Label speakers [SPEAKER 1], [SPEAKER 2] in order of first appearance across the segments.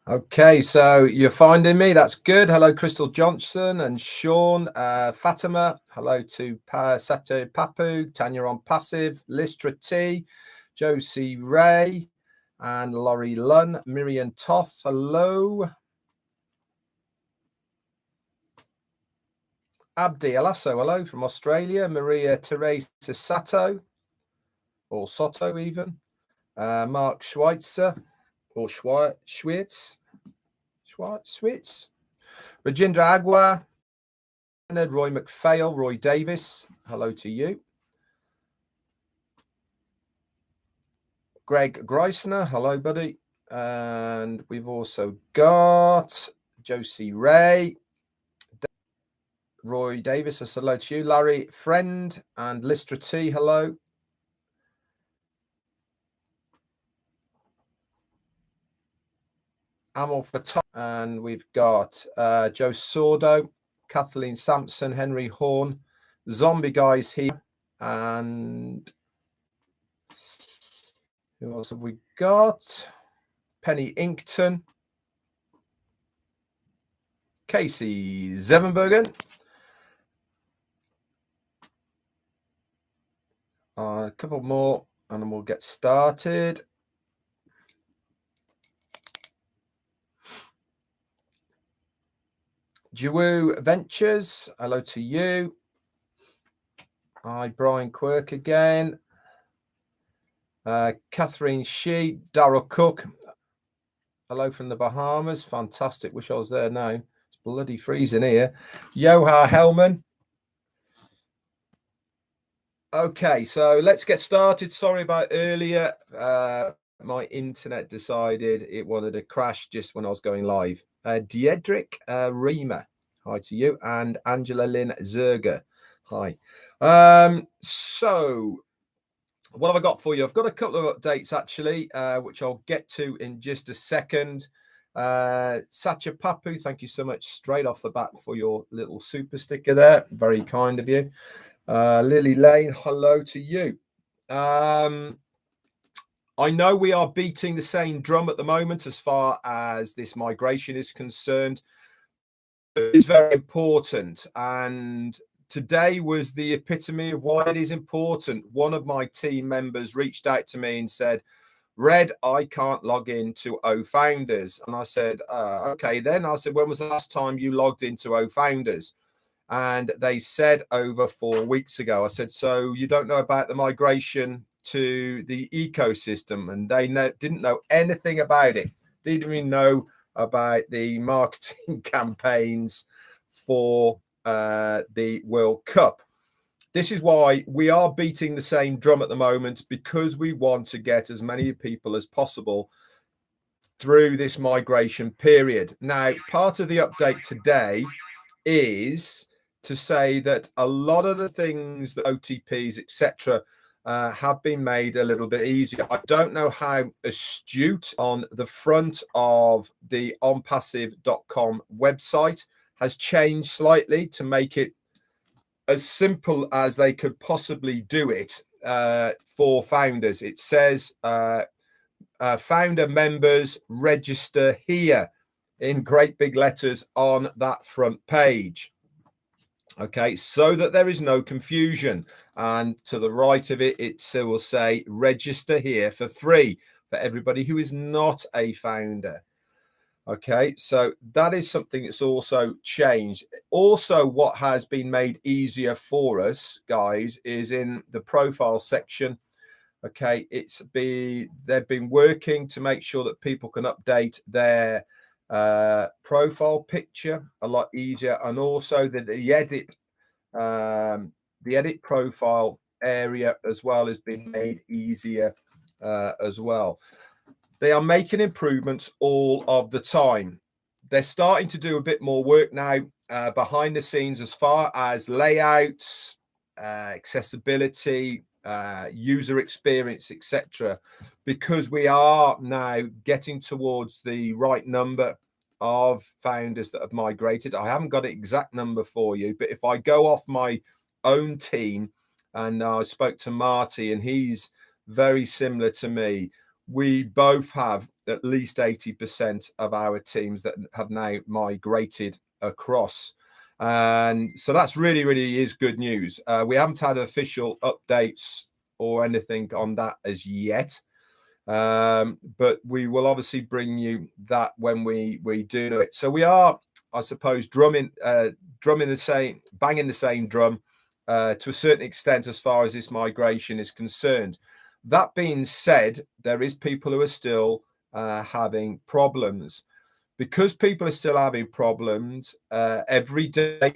[SPEAKER 1] Okay, so you're finding me. That's good. Hello, Crystal Johnson and Sean, Fatima. Hello to Sato Papu, Tanya Onpassive, Listra T, Josie Ray, and Laurie Lunn, Miriam Toth. Hello. Abdi Alasso, hello from Australia. Maria Teresa Sato, or Soto even. Mark Schweitzer, or Schwitz. Rajendra Agua, Roy McPhail, Roy Davis, hello to you. Greg Greisner, hello, buddy. And we've also got Josie Ray, Roy Davis, hello to you. Larry Friend and Listra T, hello. Amel Fatah, and we've got Joe Sordo, Kathleen Sampson, Henry Horn, Zombie Guys here, and who else have we got? Penny Inkton, Casey Zevenbergen, a couple more, and then we'll get started. Jiwoo Ventures, hello to you. Hi, Brian Quirk again. Catherine Shee, Darryl Cook, hello from the Bahamas. Fantastic. Wish I was there now. It's bloody freezing here. Yoha Hellman. Okay, so let's get started. Sorry about earlier. My internet decided it wanted to crash just when I was going live. Diedrich Riemer, hi to you, and Angela Lynn Zerger, hi. So what have I got for you? I've got a couple of updates actually, which I'll get to in just a second. Satya Papu, thank you so much straight off the bat for your little super sticker there. Very kind of you. Lily Lane, hello to you. I know we are beating the same drum at the moment as far as this migration is concerned. It's very important, and today was the epitome of why it is important. One of my team members reached out to me and said, Red, I can't log into OFounders. And I said, okay, then. I said, when was the last time you logged into OFounders? And they said over 4 weeks ago. I said, so you don't know about the migration to the ecosystem? And they didn't know anything about it. They didn't even know about the marketing campaigns for the World Cup. This is why we are beating the same drum at the moment, because we want to get as many people as possible through this migration period. Now, part of the update today is to say that a lot of the things that OTPs, etc., have been made a little bit easier. I don't know how astute on the front of the onpassive.com website has changed slightly to make it as simple as they could possibly do it for founders. It says founder members register here in great big letters on that front page. Okay, so that there is no confusion. And to the right of it, it will say register here for free for everybody who is not a founder. Okay, so that is something that's also changed. Also, what has been made easier for us, guys, is in the profile section. Okay, they've been working to make sure that people can update their profile picture a lot easier, and also the edit profile area as well has been made easier as well. They are making improvements all of the time. They're starting to do a bit more work now behind the scenes as far as layouts, accessibility, user experience, etc., because we are now getting towards the right number of founders that have migrated. I haven't got an exact number for you, but if I go off my own team, and I spoke to Marty, and he's very similar to me, we both have at least 80% of our teams that have now migrated across. And so that's really is good news. We haven't had official updates or anything on that as yet. But we will obviously bring you that when we do it. So we are, I suppose, banging the same drum to a certain extent as far as this migration is concerned. That being said, there is people who are still having problems. Because people are still having problems every day,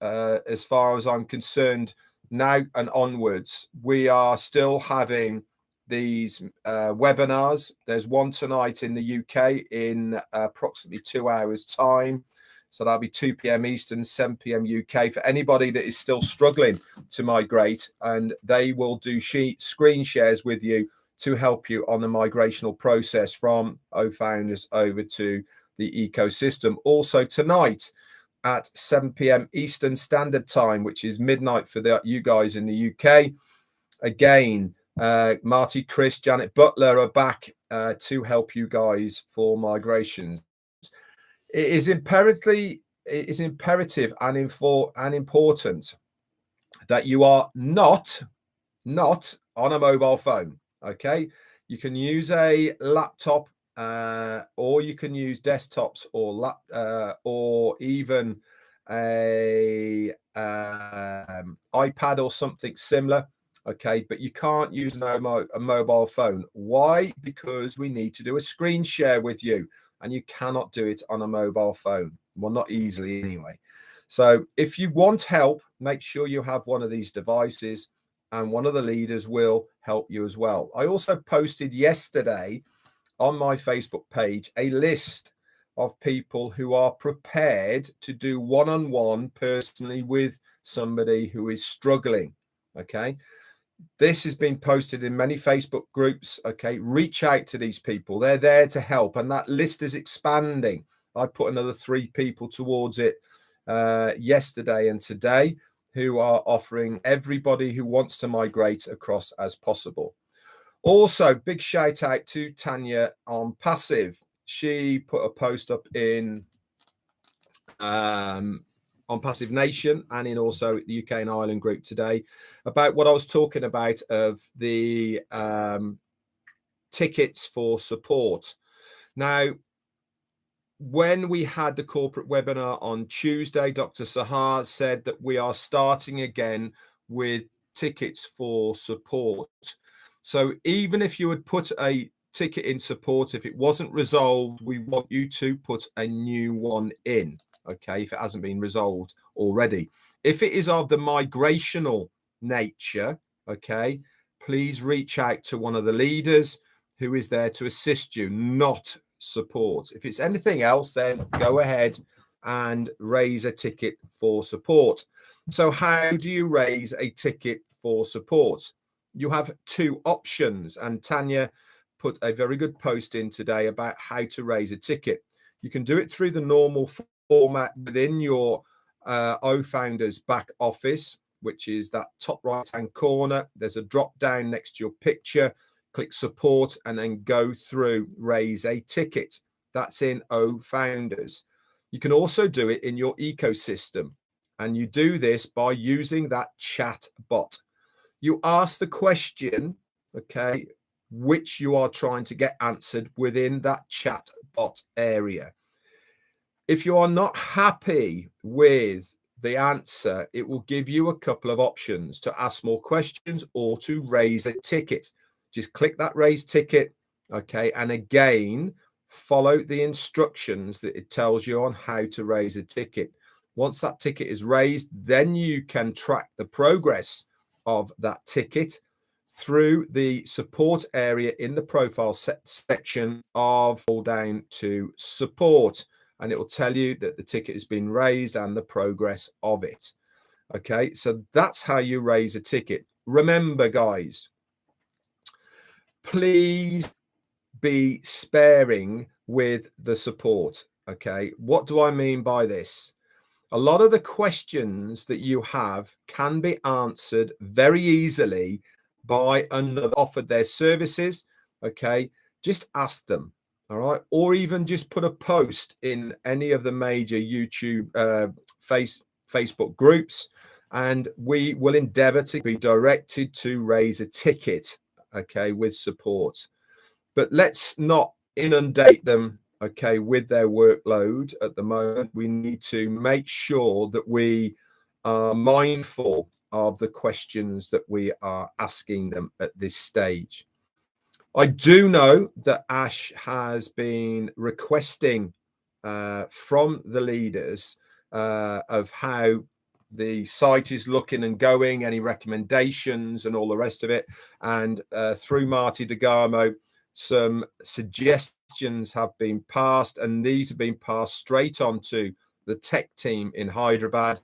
[SPEAKER 1] as far as I'm concerned, now and onwards, we are still having these webinars. There's one tonight in the UK in approximately 2 hours time. So that'll be 2 p.m. Eastern, 7 p.m. UK for anybody that is still struggling to migrate. And they will do screen shares with you to help you on the migrational process from Founders over to the ecosystem. Also tonight at 7 p.m. Eastern Standard Time, which is midnight for you guys in the UK. Again, Marty, Chris, Janet Butler are back to help you guys for migrations. It is imperative and important that you are not on a mobile phone. Okay, you can use a laptop or you can use desktops or even a iPad or something similar. Okay, but you can't use a mobile phone. Why? Because we need to do a screen share with you, and you cannot do it on a mobile phone. Well, not easily anyway. So if you want help, make sure you have one of these devices, and one of the leaders will help you as well. I also posted yesterday on my Facebook page a list of people who are prepared to do one-on-one personally with somebody who is struggling. Okay. This has been posted in many Facebook groups. Okay, reach out to these people. They're there to help, and that list is expanding. I put another 3 people towards it yesterday and today, who are offering everybody who wants to migrate across as possible. Also, big shout out to Tanya Onpassive. She put a post up in Onpassive Nation and in also the UK and Ireland group today about what I was talking about of the tickets for support. Now, when we had the corporate webinar on Tuesday, Dr. Sahar said that we are starting again with tickets for support. So even if you had put a ticket in support, if it wasn't resolved, we want you to put a new one in. Okay, if it hasn't been resolved already. If it is of the migrational nature, okay, please reach out to one of the leaders who is there to assist you, not support. If it's anything else, then go ahead and raise a ticket for support. So how do you raise a ticket for support? You have 2 options, and Tanya put a very good post in today about how to raise a ticket. You can do it through the normal format within your Founders back office, which is that top right hand corner. There's a drop down next to your picture. Click support and then go through raise a ticket. That's in Founders. You can also do it in your ecosystem, and you do this by using that chat bot. You ask the question, okay, which you are trying to get answered within that chat bot area. If you are not happy with the answer, it will give you a couple of options to ask more questions or to raise a ticket. Just click that raise ticket, okay, and again, follow the instructions that it tells you on how to raise a ticket. Once that ticket is raised, then you can track the progress of that ticket through the support area in the profile section of all down to support. And it will tell you that the ticket has been raised and the progress of it. Okay, so that's how you raise a ticket. Remember, guys, please be sparing with the support. Okay, what do I mean by this? A lot of the questions that you have can be answered very easily by another offered their services. Okay, just ask them. All right. Or even just put a post in any of the major YouTube, Facebook groups, and we will endeavor to be directed to raise a ticket, okay, with support. But let's not inundate them, okay, with their workload at the moment. We need to make sure that we are mindful of the questions that we are asking them at this stage. I do know that Ash has been requesting from the leaders of how the site is looking and going, any recommendations and all the rest of it. And through Marty DeGarmo, some suggestions have been passed, and these have been passed straight on to the tech team in Hyderabad.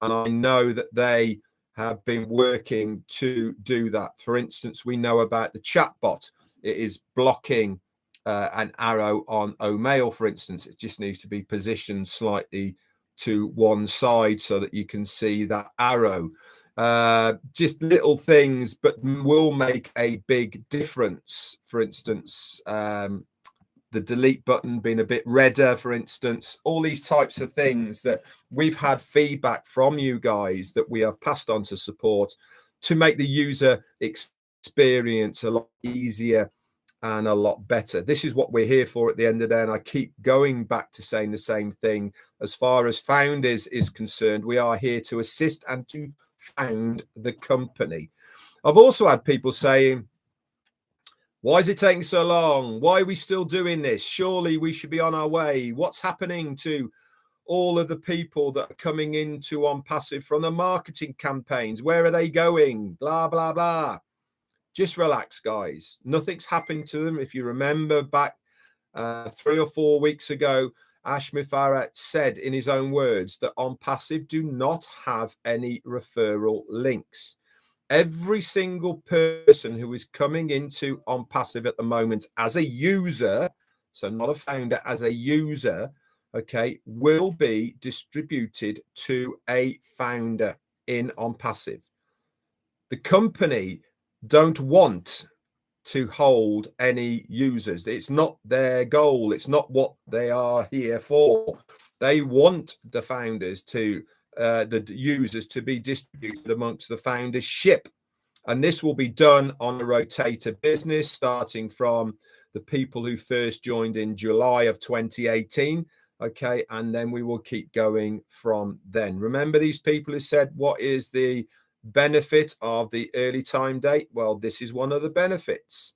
[SPEAKER 1] And I know that they have been working to do that. For instance, we know about the chatbot. It is blocking an arrow on Omail, for instance. It just needs to be positioned slightly to one side so that you can see that arrow. Just little things, but will make a big difference. For instance, the delete button being a bit redder, for instance, all these types of things that we've had feedback from you guys that we have passed on to support to make the user experience a lot easier and a lot better. This is what we're here for at the end of the day, and I keep going back to saying the same thing. As far as Founders is concerned, we are here to assist and to found the company. I've also had people saying, why is it taking so long? Why are we still doing this? Surely we should be on our way. What's happening to all of the people that are coming into Onpassive from the marketing campaigns? Where are they going? Blah, blah, blah. Just relax, guys. Nothing's happened to them. If you remember back 3 or 4 weeks ago, ASHMUFAREH said in his own words that Onpassive do not have any referral links. Every single person who is coming into Onpassive at the moment as a user, so not a founder, as a user, okay, will be distributed to a founder in Onpassive. The company don't want to hold any users. It's not their goal. It's not what they are here for. They want the founders to, the users to be distributed amongst the founders ship. And this will be done on a rotator business, starting from the people who first joined in July of 2018. Okay. And then we will keep going from then. Remember these people who said, what is the benefit of the early time date? Well, this is one of the benefits,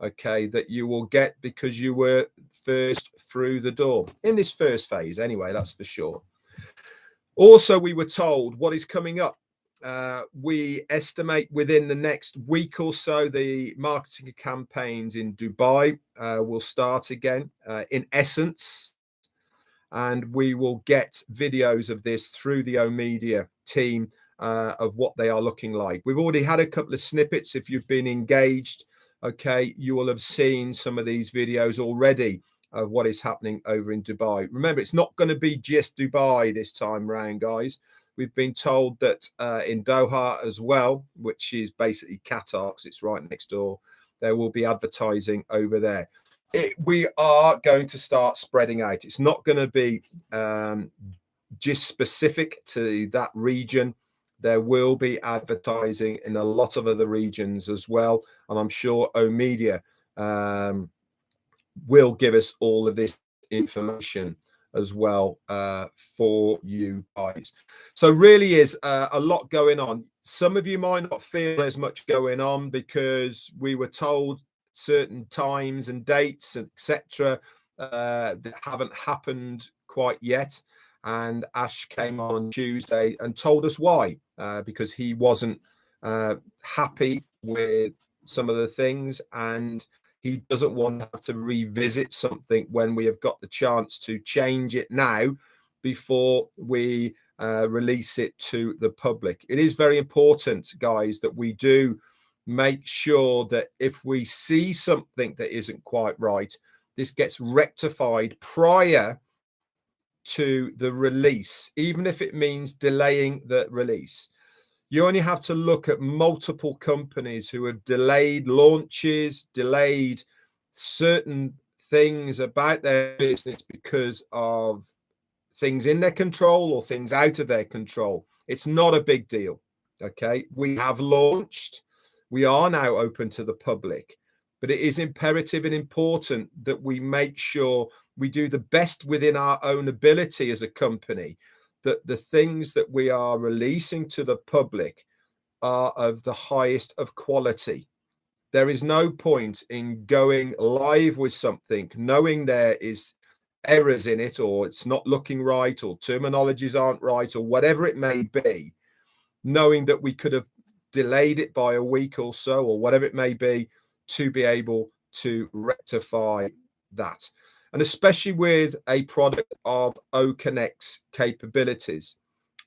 [SPEAKER 1] okay, that you will get because you were first through the door in this first phase anyway, that's for sure. Also, we were told what is coming up. We estimate within the next week or so the marketing campaigns in Dubai will start again in essence, and we will get videos of this through the O Media team of what they are looking like. We've already had a couple of snippets. If you've been engaged, okay, you will have seen some of these videos already of what is happening over in Dubai. Remember, it's not going to be just Dubai this time round, guys. We've been told that in Doha as well, which is basically Qatar because it's right next door, there will be advertising over there. We are going to start spreading out. It's not going to be just specific to that region. There will be advertising in a lot of other regions as well. And I'm sure O Media will give us all of this information as well for you guys. So really is a lot going on. Some of you might not feel as much going on because we were told certain times and dates, etc., that haven't happened quite yet. And Ash came on Tuesday and told us why, because he wasn't happy with some of the things, and he doesn't want to have to revisit something when we have got the chance to change it now before we release it to the public. It is very important, guys, that we do make sure that if we see something that isn't quite right, this gets rectified prior to the release, even if it means delaying the release. You only have to look at multiple companies who have delayed launches, delayed certain things about their business because of things in their control or things out of their control. It's not a big deal. Okay, we have launched, we are now open to the public, but it is imperative and important that we make sure we do the best within our own ability as a company, that the things that we are releasing to the public are of the highest of quality. There is no point in going live with something knowing there is errors in it, or it's not looking right, or terminologies aren't right, or whatever it may be, knowing that we could have delayed it by a week or so, or whatever it may be, to be able to rectify that. And especially with a product of OConnect's capabilities,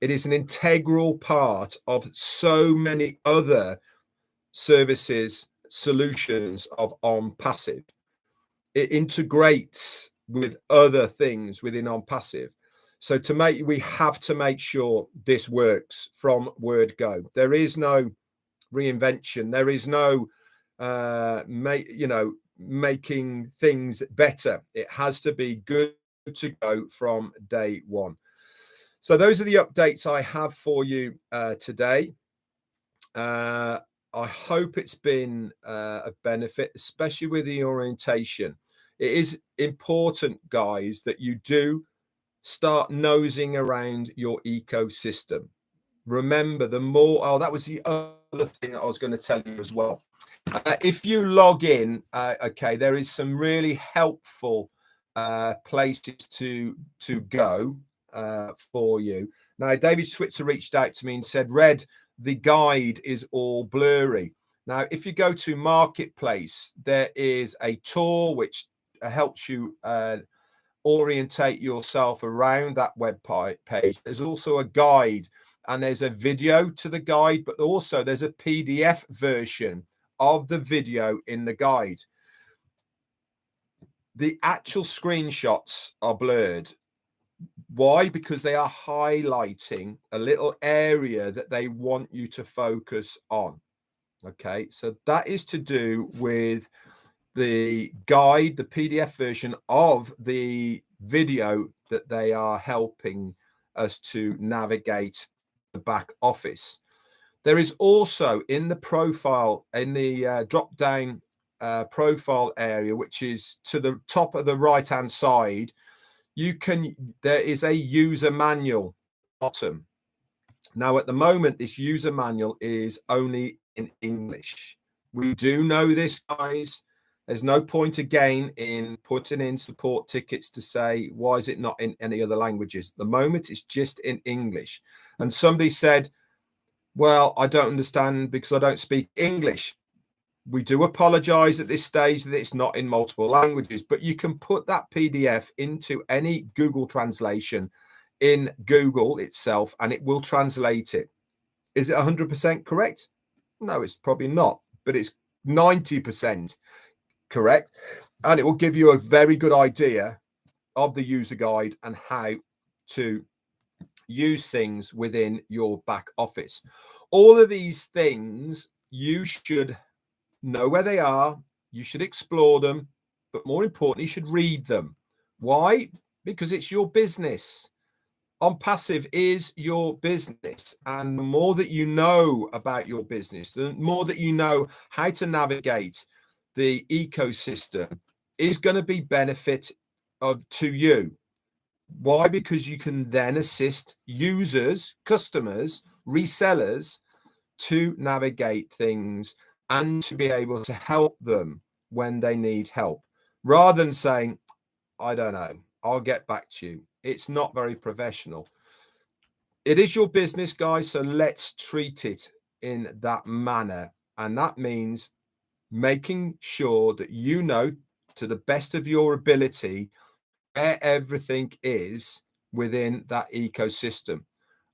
[SPEAKER 1] it is an integral part of so many other services, solutions of Onpassive. It integrates with other things within Onpassive. So we have to make sure this works from word go. There is no reinvention. There is no, making things better. It has to be good to go from day one. So those are the updates I have for you today. I hope it's been a benefit, especially with the orientation. It is important, guys, that you do start nosing around your ecosystem. Remember, the more, that was the other thing that I was going to tell you as well. If you log in, okay, there is some really helpful places to go for you. Now, David Switzer reached out to me and said, Red, the guide is all blurry. Now, if you go to Marketplace, there is a tool which helps you orientate yourself around that web page. There's also a guide, and there's a video to the guide, but also there's a PDF version of the video in the guide. The actual screenshots are blurred. Why? Because they are highlighting a little area that they want you to focus on. Okay, so that is to do with the guide, the PDF version of the video that they are helping us to navigate the back office. There is also in the profile, in the drop down profile area, which is to the top of the right hand side, there is a user manual bottom. Now, at the moment, this user manual is only in English. We do know this, guys. There's no point again in putting in support tickets to say, why is it not in any other languages? At the moment, it's just in English. And somebody said, well, I don't understand because I don't speak English. We do apologize at this stage that it's not in multiple languages, but you can put that PDF into any Google translation in Google itself, and it will translate it. Is it 100% correct? No, it's probably not, but it's 90% correct. And it will give you a very good idea of the user guide and how to use things within your back office. All of these things, you should know where they are. You should explore them, but more importantly, you should read them. Why? Because it's your business. Onpassive is your business, and the more that you know about your business, the more that you know how to navigate the ecosystem is going to be benefit to you. Why? Because you can then assist users, customers, resellers to navigate things and to be able to help them when they need help, rather than saying, I don't know, I'll get back to you. It's not very professional. It is your business, guys, so let's treat it in that manner. And that means making sure that you know to the best of your ability where everything is within that ecosystem.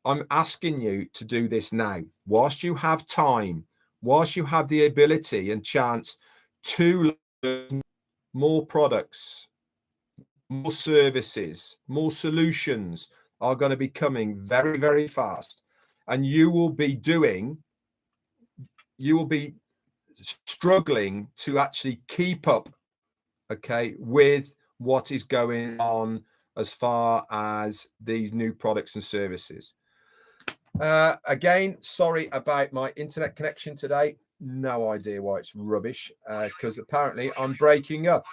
[SPEAKER 1] I'm asking you to do this now, whilst you have time, whilst you have the ability and chance to learn more products, more services, more solutions are going to be coming very, very fast. And you will be struggling to actually keep up okay, with what is going on as far as these new products and services. Again, sorry about my internet connection today. No idea why it's rubbish, because apparently I'm breaking up.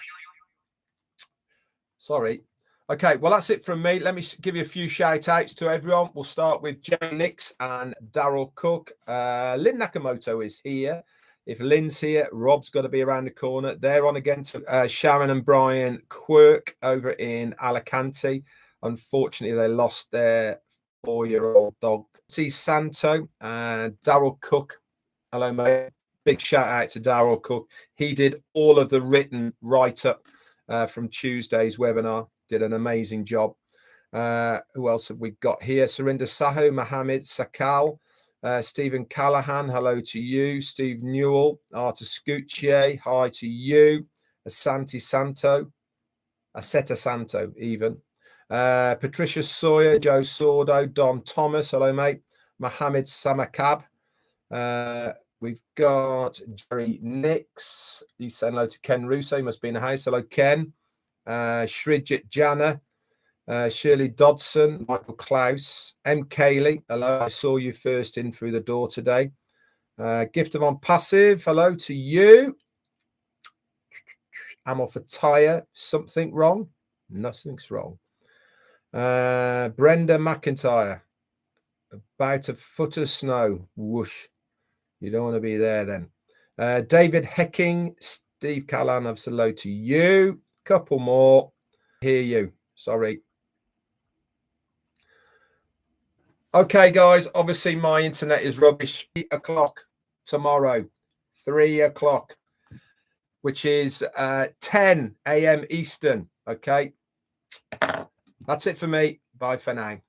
[SPEAKER 1] Sorry. Okay, well, that's it from me. Let me give you a few shout outs to everyone. We'll start with Jerry Nix and Daryl Cook. Lynn Nakamoto is here. If Lynn's here, Rob's got to be around the corner. They're on against Sharon and Brian Quirk over in Alicante. Unfortunately, they lost their 4-year-old dog, T. Santo, and Daryl Cook. Hello, mate. Big shout out to Daryl Cook. He did all of the written write-up from Tuesday's webinar. Did an amazing job. Who else have we got here? Surinder Sahu, Mohammed Sakal, Stephen Callahan, hello to you. Steve Newell, Arta Scuccier, hi to you. Asante Santo, even. Patricia Sawyer, Joe Sordo, Don Thomas, hello, mate. Mohammed Samakab. We've got Jerry Nix. He's saying hello to Ken Russo. He must be in the house. Hello, Ken. Shrijit Jana, Shirley Dodson, Michael Klaus, M. Cayley. Hello, I saw you first in through the door today. Gift of Onpassive. Hello to you. Amor for Tyre. Something wrong? Nothing's wrong. Brenda McIntyre. About a foot of snow. Whoosh. You don't want to be there then. David Hecking, Steve Callan, I've said hello to you. Couple more. Hear you. Sorry. Okay, guys. Obviously, my internet is rubbish. 3 o'clock tomorrow. 3 o'clock, which is 10 a.m. Eastern. Okay. That's it for me. Bye for now.